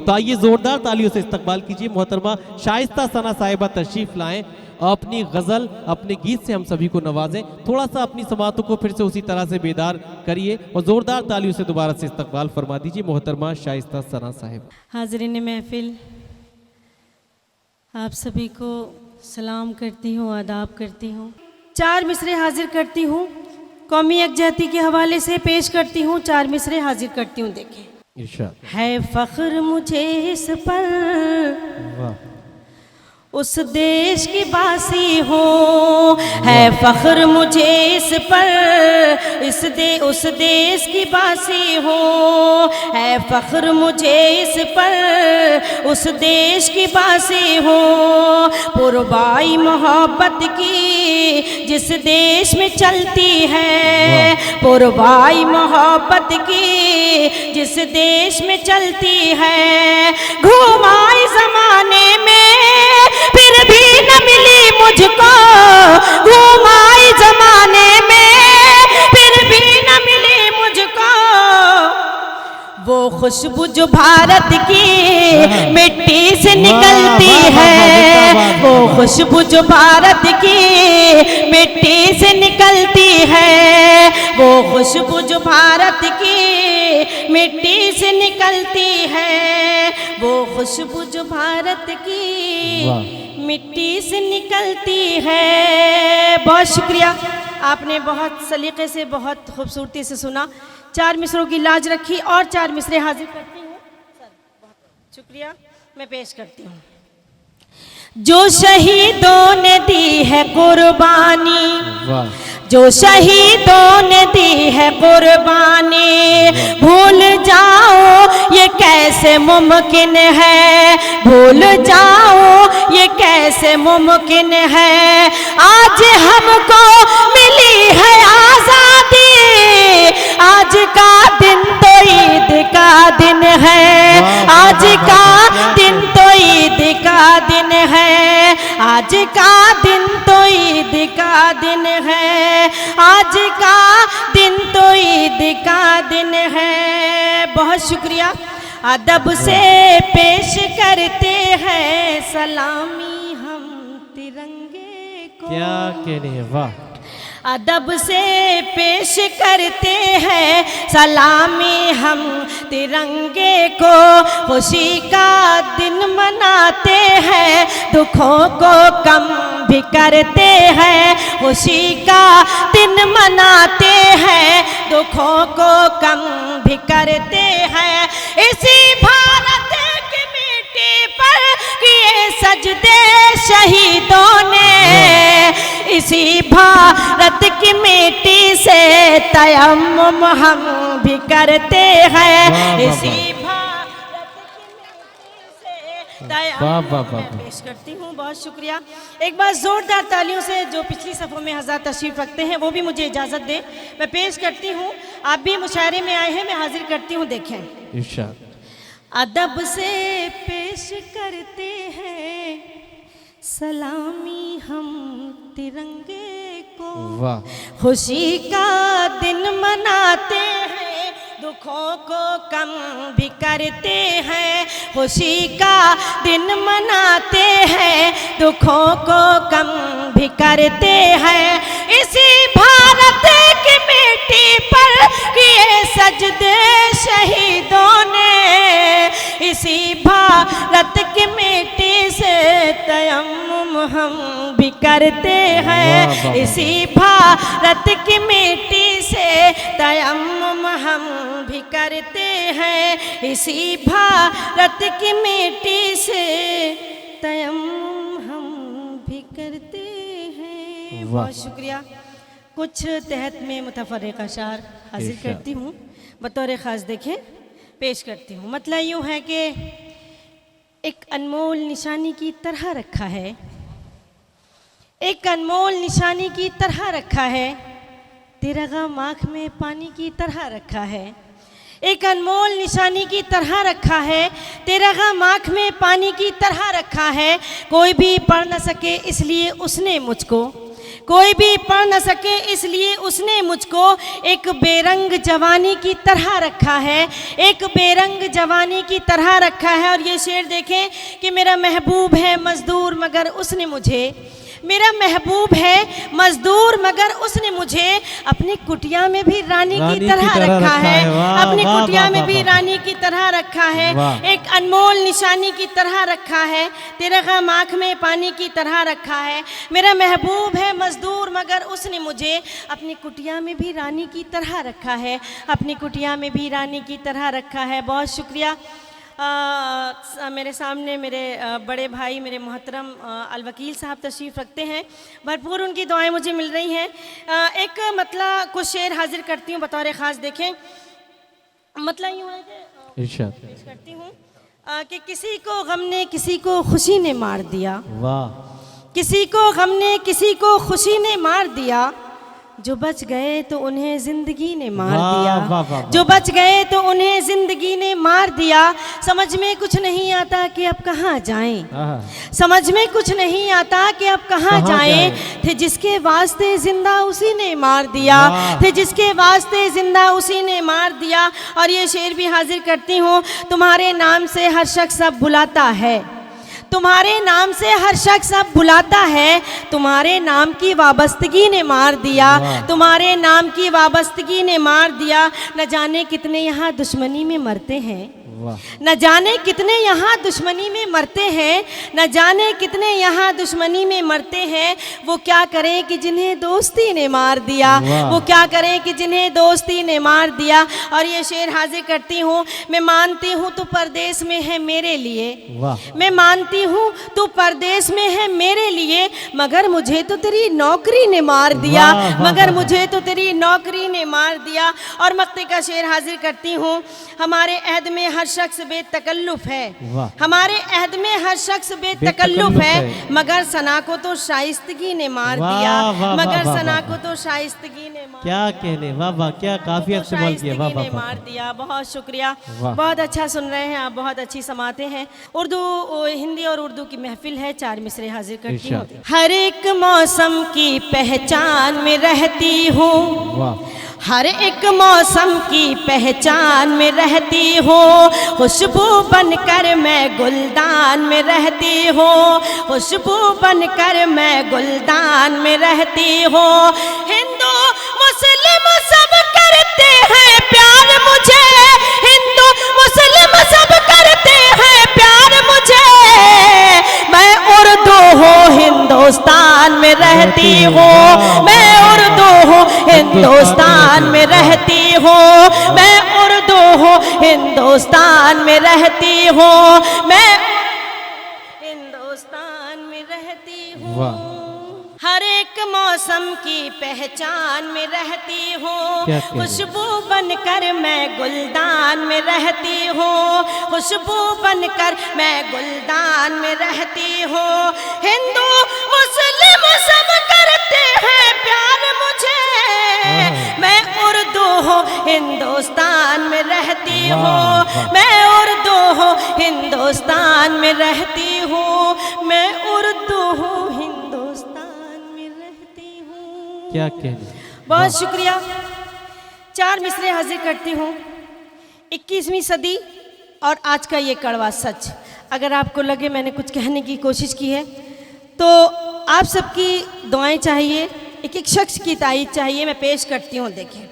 तो आइए जोरदार तालियों से इस्तकबाल कीजिए मोहतरमा शाइस्ता सना साहिबा तशरीफ लाएं, अपनी गज़ल अपने गीत से हम सभी को नवाजें। थोड़ा सा अपनी समातों को फिर से उसी तरह से बेदार करिए और जोरदार तालियों से दोबारा से इस्तकबाल फरमा दीजिए मोहतरमा शाइस्ता सना साहिब। हाज़रीन महफिल, आप सभी को सलाम करती हूँ, आदाब करती हूँ। 4 मिसरे हाजिर करती हूँ, कौमी यकजहती के हवाले से पेश करती हूँ। 4 मिसरे हाजिर करती हूँ, देखें। इरशाद। है फ़ख्र मुझे इस पर, वाह। उस देश की बासी हो, है फ़ख्र मुझे इस पर, उस देश की बासी हो, है फ़ख्र मुझे इस पर, उस देश की बासी हो। पुरबाई मोहब्बत की जिस देश में चलती है, पुरबाई मोहब्बत की जिस देश में चलती है, घुमाई ज़माने में फिर भी न मिली मुझको, घुमाई ज़माने में फिर भी न मिली मुझको, वो खुशबू जो भारत की मिट्टी से निकलती है, वो खुशबू जो भारत की मिट्टी से निकलती है, वो खुशबू जो भारत की मिट्टी से निकलती है, वो खुशबू जो भारत की मिट्टी से निकलती है। बहुत शुक्रिया, आपने बहुत सलीके से बहुत खूबसूरती से सुना। 4 मिसरों की लाज रखी और 4 मिसरे हाजिर करती हूँ। शुक्रिया, मैं पेश करती हूँ। जो शहीदों ने दी है कुर्बानी, जो शहीदों ने दी है कुर्बानी, भूल जाओ ये कैसे मुमकिन है, भूल जाओ ये कैसे मुमकिन है। आज हमको मिली है आज़ादी, आज का दिन तो ईद का दिन है, आज का दिन तो ईद का दिन है, आज का दिन तो ईद का दिन है, आज का दिन तो ईद का दिन है। बहुत शुक्रिया। अदब से पेश करते हैं सलामी हम तिरंगे को। क्या कहने हैं, वाह। अदब से पेश करते हैं सलामी हम तिरंगे को, खुशी का दिन मनाते हैं, दुखों को कम भी करते हैं, खुशी का दिन मनाते हैं, दुखों को कम भी करते हैं। इसी भारत की मिट्टी पर किए सजदे शहीदों ने, इसी भारत की मिट्टी से तयम्मुम हम भी करते हैं, इसी भारत की मिट्टी से तयम्मुम मैं पेश करती हूँ। बहुत शुक्रिया। एक बार जोरदार तालियों से जो पिछली सफ़ों में हज़रात तशरीफ़ रखते हैं वो भी मुझे इजाज़त दे, मैं पेश करती हूँ। आप भी मुशायरे में आए हैं, मैं हाजिर करती हूँ, देखें। इरशाद। अदब से पेश करते हैं सलामी हम तिरंगे को, वाह। खुशी का दिन मनाते हैं, दुखों को कम भी करते हैं, खुशी का दिन मनाते हैं, दुखों को कम भी करते हैं। इसी भारत की मिट्टी पर किए सजदे शहीदों ने, इसी भारत की मिट्टी से तयम्मुम हम भी करते हैं, इसी भारत की मिट्टी से तयम्मुम हम भी करते हैं, इसी भारत की मिट्टी से तयम्मुम हम भी करते हैं। बहुत शुक्रिया। कुछ तहत में मुतफर्रिक़ अशार हाजिर करती हूँ, बतौर ख़ास देखें पेश करती हूँ। मतलब यूँ है कि एक अनमोल निशानी की तरह रखा है, एक अनमोल निशानी की तरह रखा है, तेरा गम आँख में पानी की तरह रखा है, एक अनमोल निशानी की तरह रखा है, तेरा गम आँख में पानी की तरह रखा है। कोई भी पढ़ न सके इसलिए उसने मुझको, कोई भी पढ़ न सके, इसलिए उसने मुझको एक बेरंग जवानी की तरह रखा है, एक बेरंग जवानी की तरह रखा है। और ये शेर देखें कि मेरा महबूब है मजदूर मगर उसने मुझे, मेरा महबूब है मजदूर मगर उसने मुझे अपनी कुटिया में भी रानी की तरह रखा है, अपनी कुटिया में भी रानी की तरह रखा है, एक अनमोल निशानी की तरह रखा है, तेरा गम आँख में पानी की तरह रखा है। मेरा महबूब है मजदूर मगर उसने मुझे अपनी कुटिया में भी रानी की तरह रखा है, अपनी कुटिया में भी रानी की तरह रखा है। बहुत शुक्रिया। मेरे सामने मेरे बड़े भाई मेरे मोहतरम अलवकील साहब तशरीफ़ रखते हैं, भरपूर उनकी दुआएं मुझे मिल रही हैं। एक मतलब कुछ शेर हाजिर करती हूँ बतौर ख़ास। देखें मतलब यूँ है कि पेश करती हूँ कि किसी को गम ने किसी को खुशी ने मार दिया, वाह, किसी को गम ने किसी को खुशी ने मार दिया, जो बच गए तो उन्हें जिंदगी ने मार दिया, वाह, वाह, जो बच गए तो उन्हें जिंदगी ने मार दिया। समझ में कुछ नहीं आता कि अब कहाँ जाएं, समझ में कुछ नहीं आता कि अब कहाँ जाएं। थे जिसके वास्ते जिंदा उसी ने मार दिया, थे जिसके वास्ते जिंदा उसी ने मार दिया। और ये शेर भी हाजिर करती हूँ। तुम्हारे नाम से हर शख्स अब बुलाता है, तुम्हारे नाम से हर शख्स अब बुलाता है, तुम्हारे नाम की वाबस्तगी ने मार दिया, तुम्हारे नाम की वाबस्तगी ने मार दिया। न जाने कितने यहाँ दुश्मनी में मरते हैं, न जाने कितने यहाँ दुश्मनी में मरते हैं, न जाने कितने यहाँ दुश्मनी में मरते हैं। वो क्या करें कि जिन्हें दोस्ती ने मार दिया, वो क्या करें कि जिन्हें दोस्ती ने मार दिया। और ये शेर हाजिर करती हूँ। मैं मानती हूँ तू परदेश में है मेरे लिए, मैं मानती हूँ तू परदेश में है मेरे लिए, मगर मुझे तो तेरी नौकरी ने मार दिया, मगर मुझे तो तेरी नौकरी ने मार दिया। और मक्ते का शेर हाजिर करती हूँ। हमारे अहद में हर शख्स बेतकल्लुफ है, हमारे अहद में हर शख्स बेतकल्लुफ है, मगर सना को तो शाइस्तगी ने मार दिया, मगर सना को तो शाइस्तगी ने मार, क्या कहने, वाह वाह, क्या काफी अच्छा बोल किया, वाह वाह, मार दिया। बहुत शुक्रिया, बहुत अच्छा सुन रहे हैं आप, बहुत अच्छी समाते हैं। उर्दू, हिंदी और उर्दू की महफिल है, 4 मिसरे हाजिर करती हूँ। हर एक मौसम की पहचान में रहती हूँ, हर एक मौसम की पहचान में रहती हूँ, खुशबू बनकर मैं गुलदान में रहती हूँ, खुशबू बनकर मैं गुलदान में रहती हूँ। हिंदू मुस्लिम सब करते हैं प्यार मुझे, हिंदू मुस्लिम सब करते हैं प्यार मुझे, मैं उर्दू हूँ हिंदुस्तान में रहती हूँ, मैं उर्दू हूँ हिंदुस्तान में रहती हूँ, मैं उर्दू हूँ हिंदुस्तान में रहती हूँ, मैं हिंदुस्तान में रहती हूँ। हर एक मौसम की पहचान में रहती हूँ, खुशबू बनकर मैं गुलदान में रहती हूँ, खुशबू बनकर मैं गुलदान में रहती हूँ। हिंदू मुस्लिम सब करते हैं प्यार मुझे, मैं उर्दू हूँ हिंदुस्तान में रहती हूँ, मैं उर्दू हूँ हिंदुस्तान में रहती हूँ, मैं उर्दू हूँ हिंदुस्तान में रहती हूँ। क्या कहने, बहुत शुक्रिया। 4 मिसरे हाजिर करती हूँ। 21वीं सदी और आज का ये कड़वा सच। अगर आपको लगे मैंने कुछ कहने की कोशिश की है तो आप सबकी दुआएं चाहिए, एक एक शख्स की तारीफ चाहिए। मैं पेश करती हूँ। देखें,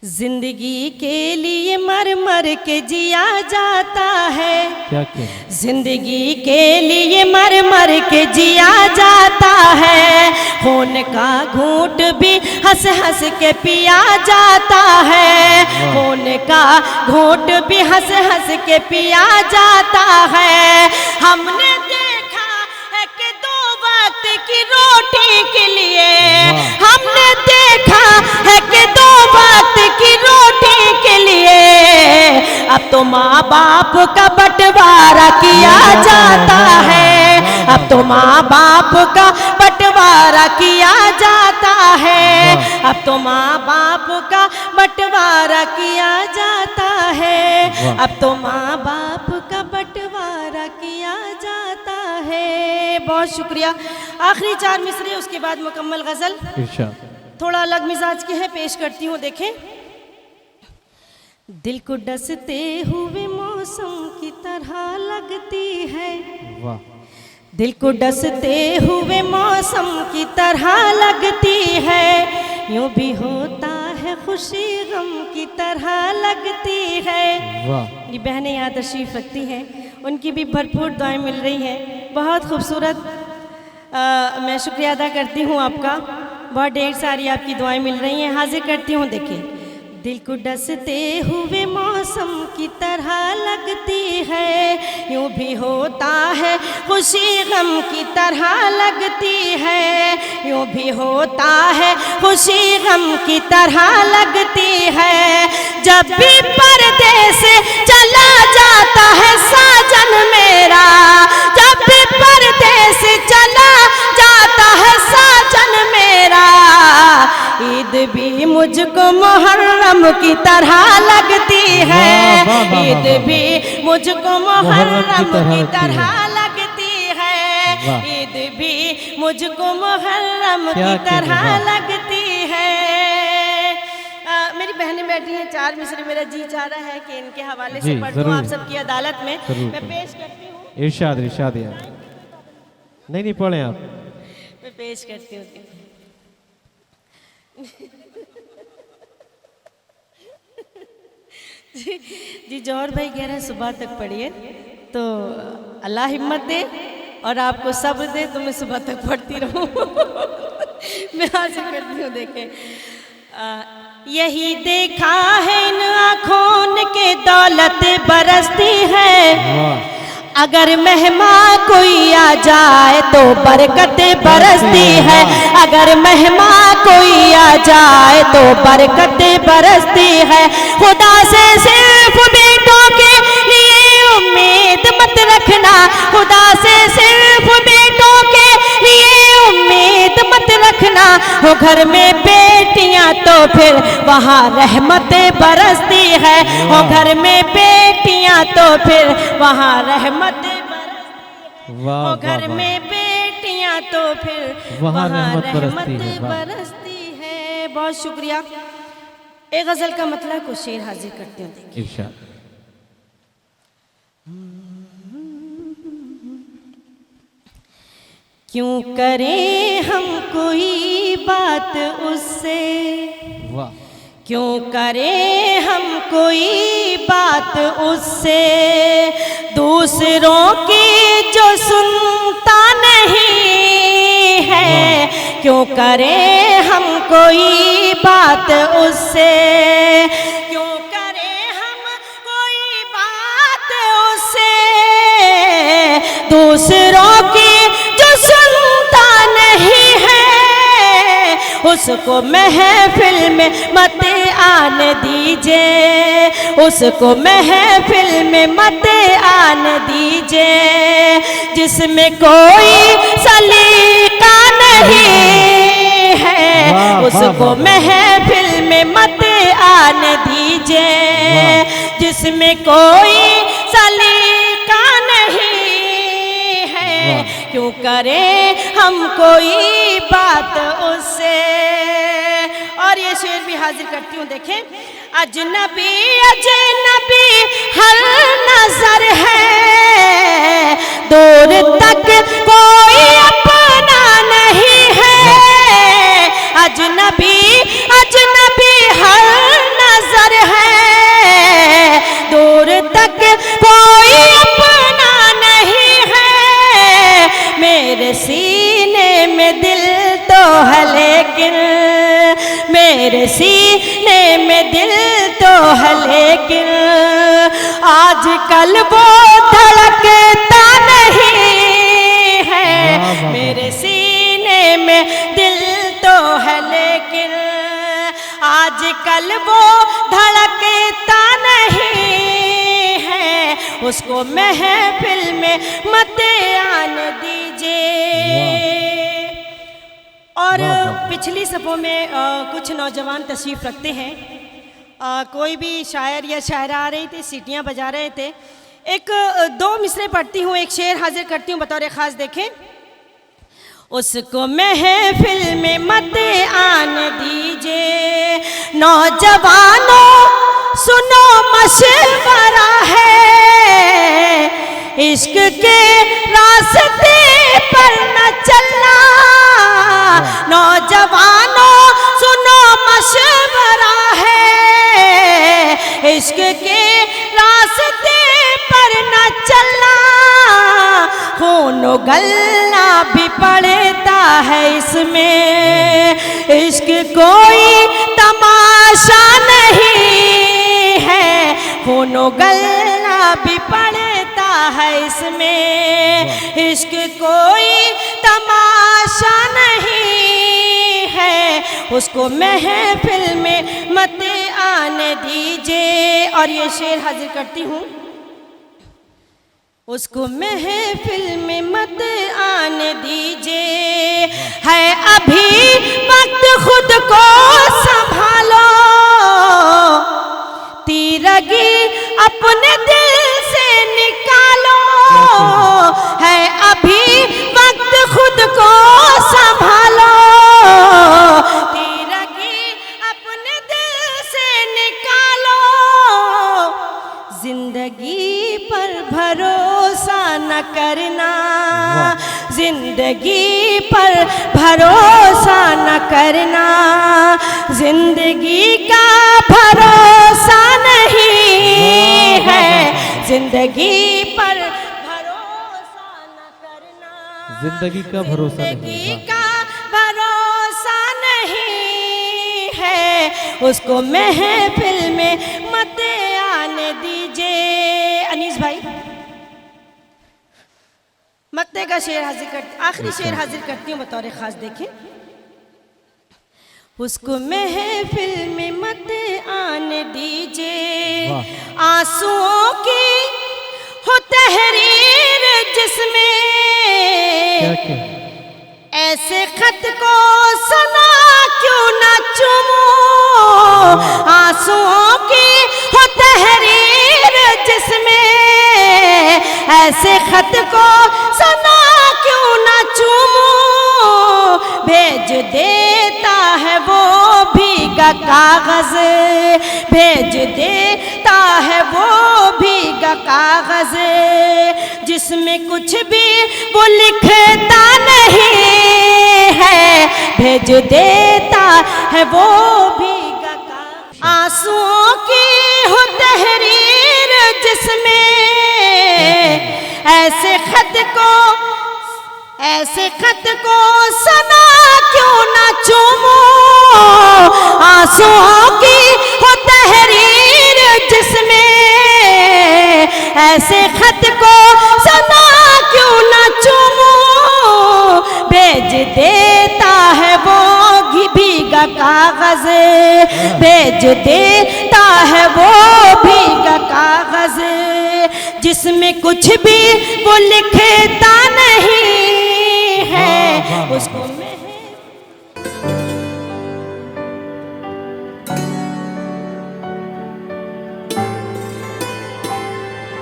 जिंदगी के लिए मर मर के जिया जाता है, क्या कहने, जिंदगी के लिए मर मर के जिया जाता है, खून का घूंट भी हंस हंस के पिया जाता है, खून का घूंट भी हंस हंस के पिया जाता है। हमने देखा है कि 2 वक्त की रोटी के लिए, हमने देखा है कि 2 वक्त की रोटी के लिए अब तो माँ बाप का बंटवारा किया जाता है, अब तो माँ बाप का बंटवारा किया जाता है, अब तो माँ बाप का बंटवारा किया जाता है, अब तो माँ बाप का बंटवारा किया जाता है। बहुत शुक्रिया। आखिरी 4 मिसरे, उसके बाद मुकम्मल गज़ल इरशाद। थोड़ा अलग मिजाज के हैं, पेश करती हूँ। देखें, दिल को डसते हुए मौसम की तरह लगती है, वाह। दिल को डसते हुए मौसम की तरह लगती है, यूं भी होता है खुशी गम की तरह लगती है। वाह। ये बहनें यहाँ तशरीफ़ रखती हैं, उनकी भी भरपूर दुआएं मिल रही हैं। बहुत खूबसूरत, मैं शुक्रिया अदा करती हूँ आपका, बहुत ढेर सारी आपकी दुआएं मिल रही हैं। हाजिर करती हूँ। देखिए, दिल को डसते हुए मौसम की तरह लगती है, यूं भी होता है खुशी गम की तरह लगती है, यूं भी होता है खुशी गम की तरह लगती है। जब भी पर्दे से चला जाता है साजन मेरा, जब भी पर्दे से चला जाता है साजन मेरा, ईद भी मुझको मुहर्रम की तरह लगती है, ईद भी मुझको मुहर्रम की तरह लगती है, ईद भी मुझको मुहर्रम की तरह लगती है। मेरी बहनें बैठी हैं, 4 मिसरे मेरा जी चाह रहा है कि इनके हवाले से पढ़ दूं आप सबकी अदालत में। मैं पेश करती हूँ। इरशाद इरशाद यार। नहीं पढ़े आप। मैं पेश करती हूँ। जी जौहर भाई कह रहे हैं सुबह तक पढ़िए, तो अल्लाह हिम्मत दे और आपको सब्र दे, तो मैं सुबह तक पढ़ती रहूं। मैं हाजिर करती हूँ। देखें, यही देखा है इन आँखों के दौलत बरसती है, अगर मेहमान कोई आ जाए तो बरकत बरसती है, अगर मेहमान कोई आ जाए तो बरकत बरसती है। खुदा से सिर्फ बेटों के लिए उम्मीद मत रखना, खुदा से सिर्फ बेटों के लिए उम्मीद मत रखना, हो घर में बेटियां तो फिर वहाँ रहमतें बरसती है, हो घर में बेटियां तो फिर वहाँ रहमतें बरसती है, हो घर में बेटियां तो फिर वहाँ रहमतें बरसती है। बहुत शुक्रिया। एक गजल का मतलब को शेर हाजिर करती हूँ। इरशाद। क्यों करें हम कोई बात उससे, वाह। क्यों करें हम कोई बात उससे, दूसरों की जो सुनता नहीं है, क्यों करें हम कोई बात उससे, क्यों करें हम कोई बात उससे, दूसरों की जो सुनता नहीं है, उसको महफिल में मत आने दीजिए, उसको महफिल में मत आने दीजिए, जिसमें कोई सलीका नहीं है, उसको महफिल में मत आने दीजिए, जिसमें कोई सलीका नहीं है, क्यों करें हम कोई बात उससे। और ये शेर भी हाजिर करती हूँ। देखें, अजनबी अजनबी हर नजर है, दूर तक कोई अपना नहीं है, अजनबी अजनबी हर नजर है, दूर तक कोई अपना नहीं है, मेरे सीने में दिल तो है लेकिन, मेरे सीने में दिल तो है लेकिन, आजकल वो धड़कता नहीं है, मेरे सीने में दिल तो है लेकिन, आजकल वो धड़कता नहीं है, उसको महफिल में मत आने दीजिए। और पिछली सफ़ों में कुछ नौजवान तशरीफ़ रखते हैं, कोई भी शायर या शायरा आ रही थी, सीटियाँ बजा रहे थे। एक 2 मिसरे पढ़ती हूँ, एक शेर हाजिर करती हूँ बतौर ख़ास। देखें, उसको महफिल में मत आने दीजिए। नौजवानों सुनो मशवरा है, इश्क के रास्ते पर न चलना। नौजवानों सुनो मशवरा है, इश्क के रास्ते पर न चलना। खून गलना भी पड़ता है इसमें, इश्क कोई तमाशा नहीं है। खून गलना भी पड़ता है इसमें, इश्क कोई तमाशा नहीं है। उसको महफिल में मत आने दीजिए। और ये शेर हाजिर करती हूँ। उसको महफिल में मत आने दीजिए, है अभी वक्त खुद को संभालो। तीरगी अपने दिल से निकालो, है अभी वक्त खुद को संभालो। तीरगी अपने दिल से निकालो, जिंदगी पर भरोसा न करना। जिंदगी पर भरोसा न करना, जिंदगी का भरोसा नहीं है। जिंदगी पर भरोसा न करना, जिंदगी का भरोसा नहीं, जिंदगी का भरोसा नहीं है। उसको महफिल में मत आने दीजिए। अनीस भाई मक्ते का शेर हाजिर कर, आखिरी शेर हाजिर करती हूँ बतौर खास। देखें, उसको महफिल में मत आने दीजिए। आंसुओं की हो तहरीर जिसमें, ऐसे खत को सुना क्यों ना चूमो। आंसुओं की हो तहरीर जिसमें, ऐसे खत को सुना क्यों ना चूमो। भेज देता है वो भीगा कागज, भेज देता है वो भीगा कागज, जिसमें कुछ भी वो लिखता नहीं है। भेज देता है वो भीगा कागज। आंसुओं की हो तहरीर जिसमें, ऐसे खत को सुना क्यों ना चूमो। आंसुओं की हो तहरीर जिसमें, ऐसे खत को सुना क्यों ना चूमो। भेज देता है वो भीगा कागज, भेज देता है वो भीगा कागज, जिसमें कुछ भी वो लिखता नहीं है। उसको